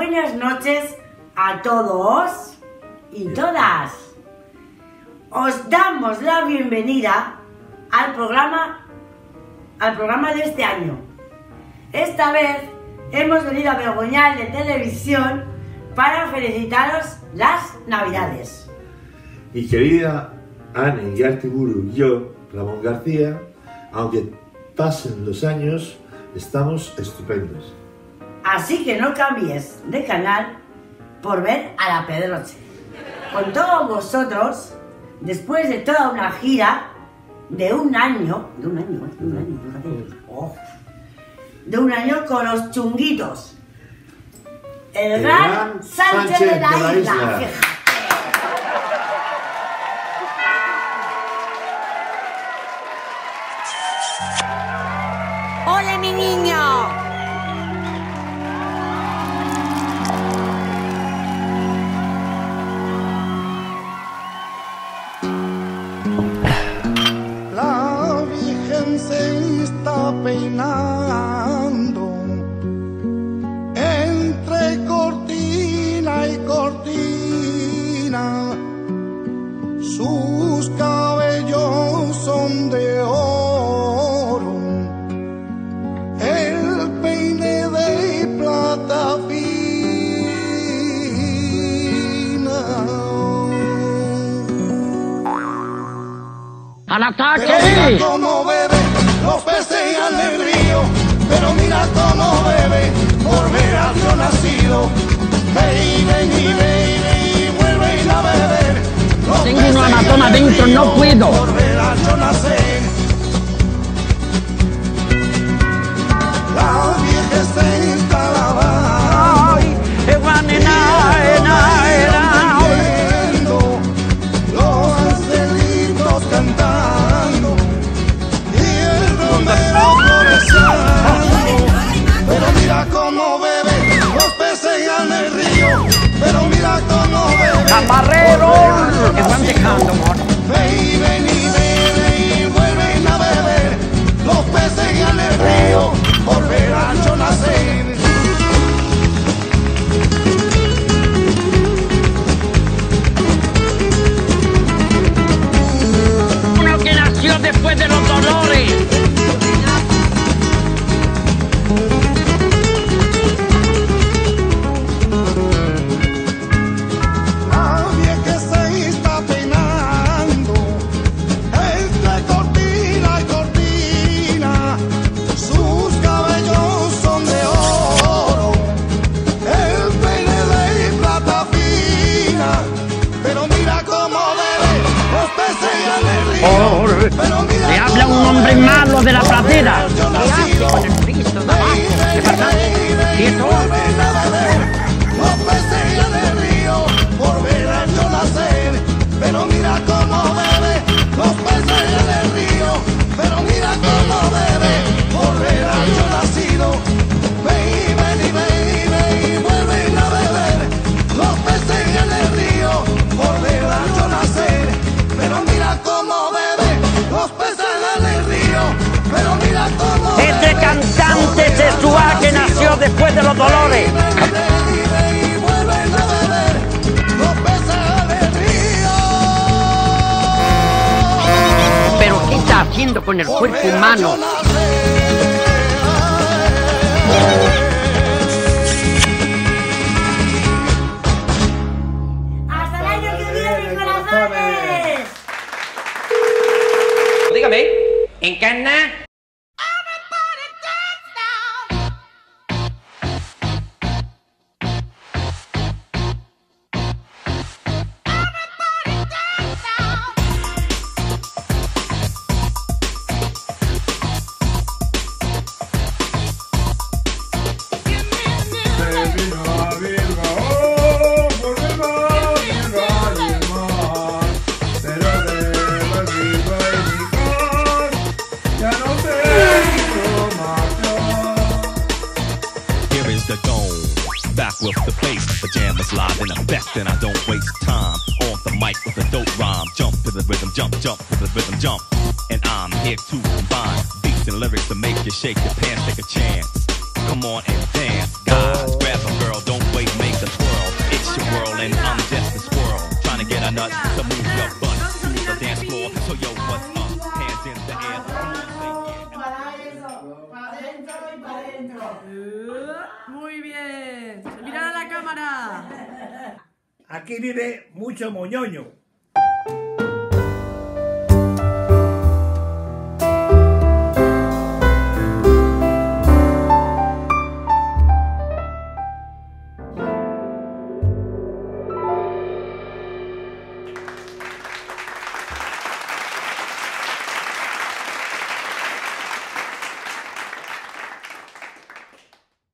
buenas noches a todos y todas. Os damos la bienvenida al programa de este año. Esta vez hemos venido a Begoñal de Televisión para felicitaros las Navidades. Y querida Anne Igartiburu y yo, Ramón García, aunque pasen los años, estamos estupendos. Así que no cambies de canal por ver a La Pedroche. Con todos vosotros, después de toda una gira de un año, con los chunguitos. El gran Sánchez de la Isla. ¡Ole, mi niño! La Virgen se está peinando entre cortina y cortina. Sus cabellos son de oro, el peine de plata fina. ¡Al ataque! Pero mira cómo bebe, los peces en el río. Pero mira cómo bebe, por ver a Dios nacido. Baby, vuelven a beber. Tengo una anatoma dentro, no puedo. Por ver a Dios nacer. La Virgen se está lavando. ¡Ay! Los angelitos cantando y el romero floreciendo. Pero mira cómo bebe, los peces en el río. Pero mira cómo bebe, ¡Camareros! Que van dejando, amor. ven y vuelven a beber. Los peces en el río, por ver a yo nacer. Uno que nació después de los dolores. Nadie que se está peinando entre cortina y cortina. Sus cabellos son de oro, el peine de plata fina. Pero mira cómo bebe, los peces en el río. Pero mira Le habla un cómo hombre bebe, malo de la por pradera. ver yo nacido. Con el Cristo de abajo. ¿Qué pasa? ¿Quieto? Vuelven a beber, los peces en el río, por ver a yo nacer. Pero mira cómo bebe, los peces en el río. Pero mira cómo bebe, por ver a yo nacido. Baby, vuelven a beber, los peces en el río, por ver a yo nacer. Pero mira cómo bebe, los peces en el río. Pero mira cómo Este bebe, cantante sexual que nació después de los dolores. y vuelven a beber los peces del río. ¿Pero qué está haciendo con el cuerpo humano? ¡Hasta el año que viene, mis corazones! Dígame, ¿encarna? With the bass, pajamas live in effect, and I don't waste time on the mic with a dope rhyme. Jump to the rhythm, jump to the rhythm, jump. And I'm here to combine beats and lyrics to make you shake your pants, take a chance. Come on and dance, guys. Grab a girl, don't wait, man. cámara. Aquí vive mucho moñoño.